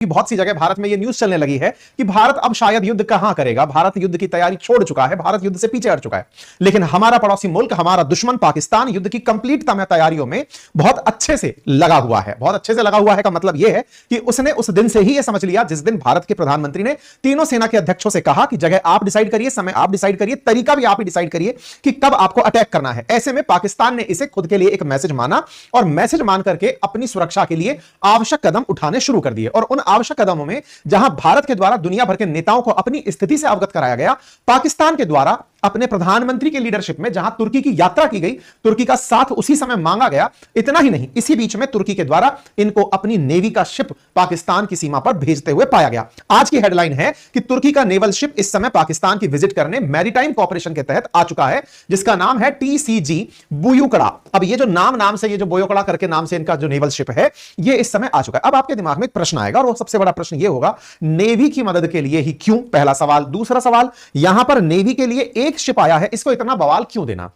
कि बहुत सी जगह भारत में यह न्यूज चलने लगी है कि भारत अब शायद युद्ध कहां करेगा, भारत युद्ध की तैयारी छोड़ चुका है, भारत युद्ध से पीछे हट चुका है। लेकिन हमारा पड़ोसी मुल्क, हमारा दुश्मन पाकिस्तान युद्ध की कंप्लीट तैयारियों में बहुत अच्छे से लगा हुआ है। बहुत अच्छे से लगा हुआ है का मतलब यह है कि उसने उस दिन से ही यह समझ लिया जिस दिन भारत के प्रधानमंत्री ने तीनों सेना के अध्यक्षों से कहा कि जगह आप डिसाइड करिए, समय आप डिसाइड करिए, तरीका भी आप ही डिसाइड करिए कि कब आपको अटैक करना है। ऐसे में पाकिस्तान ने इसे खुद के लिए एक मैसेज माना और मैसेज मान करके अपनी सुरक्षा के लिए आवश्यक कदम उठाने शुरू कर दिए। और उन आवश्यक कदमों में जहां भारत के द्वारा दुनिया भर के नेताओं को अपनी स्थिति से अवगत कराया गया, पाकिस्तान के द्वारा अपने प्रधानमंत्री के लीडरशिप में जहां तुर्की की यात्रा की गई, तुर्की का साथ उसी समय मांगा गया। इतना ही नहीं, इसी बीच में तुर्की के द्वारा इनको अपनी नेवी का शिप पाकिस्तान की सीमा पर भेजते हुए पाया गया। आज की हेडलाइन है कि तुर्की का नेवल शिप इस समय पाकिस्तान की विजिट करने मैरीटाइम कॉर्पोरेशन के तहत आ चुका है, जिसका नाम है टीसीजी बुयुकड़ा। अब ये जो नाम से, ये जो बोयोकड़ा करके नाम से इनका जो नेवल शिप है, ये इस समय आ चुका है। अब आपके दिमाग में एक प्रश्न आएगा और वो सबसे बड़ा प्रश्न ये होगा, नेवी की मदद के लिए ही क्यों? पहला सवाल। दूसरा सवाल, यहां पर नेवी के लिए एक शिप आया है, इसको इतना बवाल क्यों देना?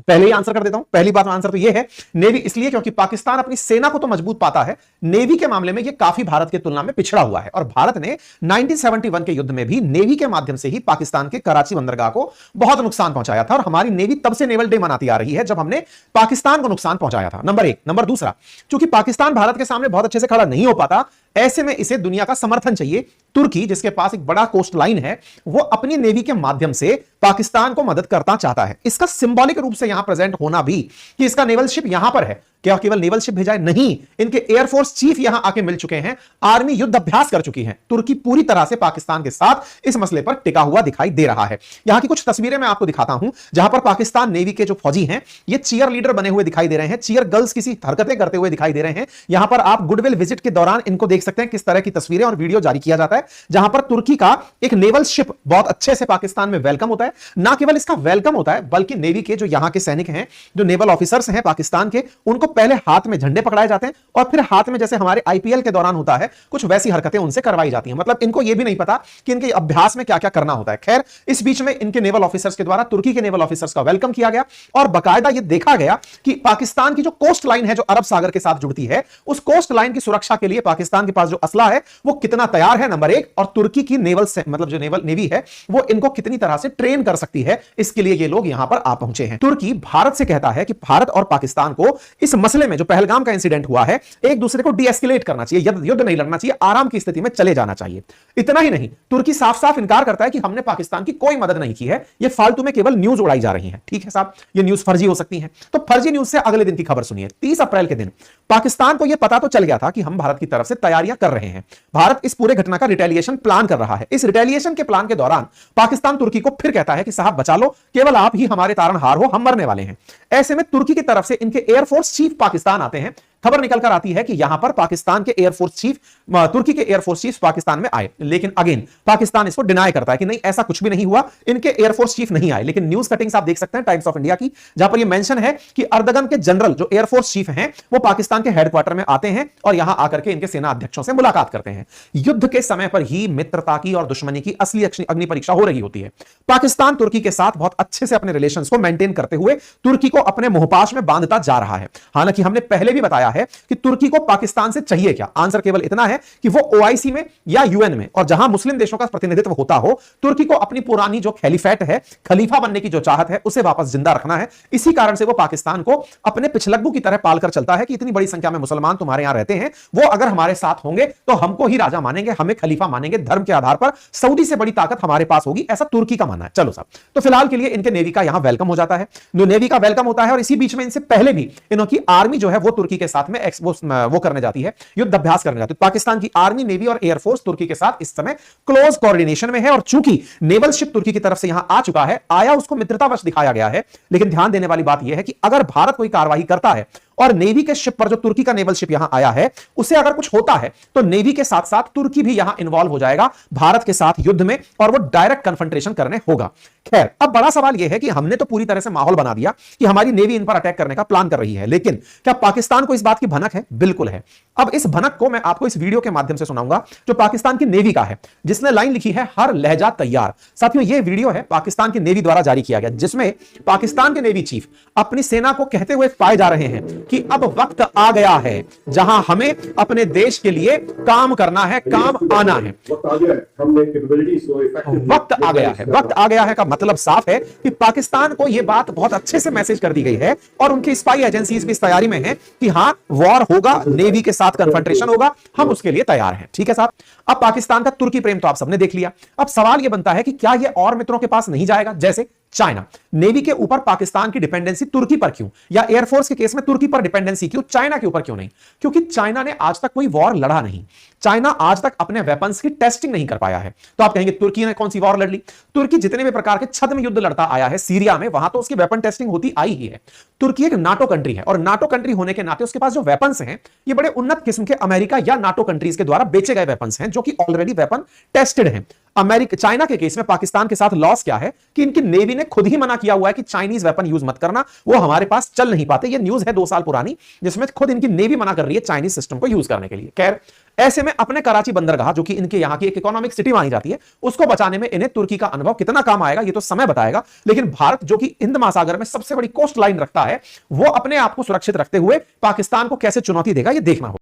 पहले ही आंसर कर देता हूं। पहली बात आंसर तो यह है, नेवी इसलिए क्योंकि पाकिस्तान अपनी सेना को तो मजबूत पाता है, नेवी के मामले में यह काफी भारत की तुलना में पिछड़ा हुआ है। और भारत ने 1971 के युद्ध में भी नेवी के माध्यम से ही पाकिस्तान के कराची बंदरगाह को बहुत नुकसान पहुंचाया था। और हमारी नेवी तब से नेवल डे मनाती आ रही है जब हमने पाकिस्तान को नुकसान पहुंचाया था। नंबर एक। नंबर दूसरा, क्योंकि पाकिस्तान भारत के सामने बहुत अच्छे से खड़ा नहीं हो पाता, ऐसे में इसे दुनिया का समर्थन चाहिए। तुर्की, जिसके पास एक बड़ा कोस्ट लाइन है, वो अपनी नेवी के माध्यम से पाकिस्तान को मदद करना चाहता है। इसका सिंबॉलिक रूप से यहां प्रेजेंट होना भी कि इसका नेवल शिप यहां पर है, क्या केवल नेवल शिप भेजा है? नहीं, इनके एयरफोर्स चीफ यहां आके मिल चुके हैं, आर्मी युद्ध अभ्यास कर चुकी है। तुर्की पूरी तरह से पाकिस्तान के साथ इस मसले पर टिका हुआ दिखाई दे रहा है। यहां की कुछ तस्वीरें मैं आपको दिखाता हूं, जहां पर पाकिस्तान नेवी के जो फौजी हैं, ये चीयर लीडर बने हुए दिखाई दे रहे हैं, चीयर गर्ल्स किसी हरकतें करते हुए दिखाई दे रहे हैं। यहां पर आप गुडविल विजिट के दौरान इनको देख सकते हैं, किस तरह की तस्वीरें और वीडियो जारी किया जाता है, जहां पर तुर्की का एक नेवल शिप बहुत अच्छे से पाकिस्तान में वेलकम होता है। ना केवल इसका वेलकम होता है, बल्कि नेवी के जो यहां के सैनिक हैं, जो नेवल ऑफिसर्स हैं पाकिस्तान के, उनको पहले हाथ में झंडे पकड़ाए जाते हैं और फिर हाथ में, जैसे हमारे आईपीएल के दौरान होता है, कुछ वैसी हरकतें उनसे करवाई जाती हैं। मतलब इनको यह भी नहीं पता कि इनके अभ्यास में क्या क्या करना होता है। खैर, इस बीच में इनके नेवल ऑफिसर्स के द्वारा तुर्की के नेवल ऑफिसर्स का वेलकम किया गया और बाकायदा यह देखा गया कि पाकिस्तान की जो कोस्ट लाइन है, जो अरब सागर के साथ जुड़ती है, उस कोस्ट लाइन की सुरक्षा के लिए पाकिस्तान के पास जो असला है वो कितना तैयार है, नंबर एक। और तुर्की की नेवल से, मतलब जो नेवल नेवी है, वो इनको कितनी तरह से ट्रेन कर सकती है, इसके लिए ये लोग यहां पर आ पहुंचे हैं। तुर्की भारत से कहता है कि भारत और पाकिस्तान को इस मसले में, जो पहलगाम का इंसिडेंट हुआ है, एक दूसरे को डीएस्केलेट करना चाहिए, युद्ध नहीं लड़ना चाहिए, आराम की स्थिति में चले जाना चाहिए। इतना ही नहीं, तुर्की साफ साफ इनकार करता है कि हमने पाकिस्तान की कोई मदद नहीं की है, ये फालतू में केवल न्यूज उड़ाई जा रही है। ठीक है साहब, ये न्यूज फर्जी हो सकती है। तो फर्जी न्यूज से अगले दिन की खबर सुनिए। 30 अप्रैल के दिन पाकिस्तान को यह पता तो चल गया था कि हम भारत की तरफ से तैयारियां कर रहे हैं, भारत इस पूरे घटना का रिटेलिएशन प्लान कर रहा है। इस रिटेलिएशन के प्लान के दौरान पाकिस्तान तुर्की को फिर कहता है कि साहब बचा लो, केवल आप ही हमारे तारणहार हो, हम मरने वाले हैं। ऐसे में तुर्की की तरफ से इनके एयरफोर्स चीफ पाकिस्तान आते हैं। खबर निकल कर आती है कि यहां पर पाकिस्तान के एयरफोर्स चीफ, तुर्की के एयरफोर्स चीफ पाकिस्तान में आए, लेकिन अगेन पाकिस्तान इसको डिनाई करता है कि नहीं, ऐसा कुछ भी नहीं हुआ, इनके एयरफोर्स चीफ नहीं आए। लेकिन न्यूज कटिंग्स आप देख सकते हैं टाइम्स ऑफ इंडिया की, जहां पर यह मेंशन है कि अर्दगन के जनरल, जो एयरफोर्स चीफ हैं, वो पाकिस्तान के हेडक्वार्टर में आते हैं और यहां आकर के इनके सेना अध्यक्षों से मुलाकात करते हैं। युद्ध के समय पर ही मित्रता की और दुश्मनी की असली अग्नि परीक्षा हो रही होती है। पाकिस्तान तुर्की के साथ बहुत अच्छे से अपने रिलेशंस को मेंटेन करते हुए तुर्की को अपने मुंहपाश में बांधता जा रहा है। हालांकि हमने पहले भी बताया है कि तुर्की को पाकिस्तान से चाहिए क्या। आंसर केवल इतना है कि वो ओआईसी में या यूएन में, और जहां मुस्लिम देशों का प्रतिनिधित्व होता हो, तुर्की को अपनी पुरानी जो खलीफेट है, खलीफा बनने की जो चाहत है, उसे वापस जिंदा रखना है। इसी कारण से वो पाकिस्तान को अपने पिछलग्गू की तरह पालकर चलता है कि इतनी बड़ी संख्या में मुसलमान तुम्हारे यहां रहते हैं, वो अगर हमारे साथ होंगे तो हमको ही राजा मानेंगे, हमें खलीफा मानेंगे, धर्म के आधार पर सऊदी से बड़ी ताकत हमारे पास होगी, ऐसा तुर्की का मानना है। चलो साहब, तो फिलहाल के लिए इनके नेवी का यहां वेलकम हो जाता है, नेवी का वेलकम होता है। और इसी बीच में इनसे पहले भी इनकी आर्मी जो है वो तुर्की के साथ में वो करने जाती है, युद्ध अभ्यास करने जाती है। पाकिस्तान की आर्मी, नेवी और एयरफोर्स तुर्की के साथ इस समय क्लोज कोऑर्डिनेशन में है। और चूंकि नेवल शिप तुर्की की तरफ से यहां आ चुका है, आया उसको मित्रतावश दिखाया गया है, लेकिन ध्यान देने वाली बात यह है कि अगर भारत कोई कार्रवाई करता है और नेवी के शिप पर, जो तुर्की का नेवल शिप यहां आया है, उसे अगर कुछ होता है तो नेवी के साथ साथ तुर्की भी यहां इन्वॉल्व हो जाएगा भारत के साथ युद्ध में, और वो डायरेक्ट कन्फ्रंटेशन करने होगा। खैर, अब बड़ा सवाल यह है कि हमने तो पूरी तरह से माहौल बना दिया कि हमारी नेवी इन पर अटैक करने का प्लान कर रही है, लेकिन क्या पाकिस्तान को इस बात की भनक है? बिल्कुल है। अब इस भनक को मैं आपको इस वीडियो के माध्यम से सुनाऊंगा, जो पाकिस्तान की नेवी का है, जिसने लाइन लिखी है, हर लहजा तैयार। साथियों, यह वीडियो है पाकिस्तान की नेवी द्वारा जारी किया गया, जिसमें पाकिस्तान के नेवी चीफ अपनी सेना को कहते हुए पाए जा रहे हैं कि अब वक्त आ गया है जहां हमें अपने देश के लिए काम करना है, काम आना है। वक्त आ गया है, वक्त आ गया है का मतलब साफ है कि पाकिस्तान को यह बात बहुत अच्छे से मैसेज कर दी गई है और उनकी स्पाई एजेंसीज भी इस तैयारी में है कि हां वॉर होगा, नेवी के साथ कन्फ्रंटेशन होगा, हम उसके लिए तैयार हैं। ठीक है साहब। अब पाकिस्तान का तुर्की प्रेम तो आप सबने देख लिया। अब सवाल यह बनता है कि क्या यह और मित्रों के पास नहीं जाएगा, जैसे चाइना। नेवी के ऊपर पाकिस्तान की डिपेंडेंसी तुर्की पर क्यों, या एयरफोर्स के केस में तुर्की पर डिपेंडेंसी क्यों, चाइना के ऊपर क्यों नहीं? क्योंकि चाइना ने आज तक कोई वॉर लड़ा नहीं। चाइना आज तक अपने वेपन्स की टेस्टिंग नहीं कर पाया है। तो आप कहेंगे तुर्की ने कौन सी वॉर लड़ ली? तुर्की जितने भी प्रकार के छद्म युद्ध लड़ता आया है सीरिया में, वहां तो उसकी वेपन टेस्टिंग होती आई ही है। तुर्की एक नाटो कंट्री है और नाटो कंट्री होने के नाते उसके पास जो वेपन्स हैं ये बड़े उन्नत किस्म के अमेरिका या नाटो कंट्रीज के द्वारा बेचे गए वेपन्स हैं जो कि ऑलरेडी वेपन टेस्टेड हैं। अमेरिका चाइना के केस में पाकिस्तान के साथ लॉस क्या है कि इनकी नेवी ने खुद ही मना किया हुआ है कि चाइनीज वेपन यूज मत करना, वो हमारे पास चल नहीं पाते। ये न्यूज है 2 साल पुरानी, जिसमें खुद इनकी नेवी मना कर रही है चाइनीज सिस्टम को यूज करने के लिए। खैर, ऐसे में अपने कराची बंदरगाह जो कि इनके यहां की एक इकोनॉमिक सिटी मानी जाती है, उसको बचाने में इन्हें तुर्की का अनुभव कितना काम आएगा ये तो समय बताएगा। लेकिन भारत जो कि हिंद महासागर में सबसे बड़ी कोस्ट लाइन रखता है, वो अपने आप को सुरक्षित रखते हुए पाकिस्तान को कैसे चुनौती देगा ये देखना होगा।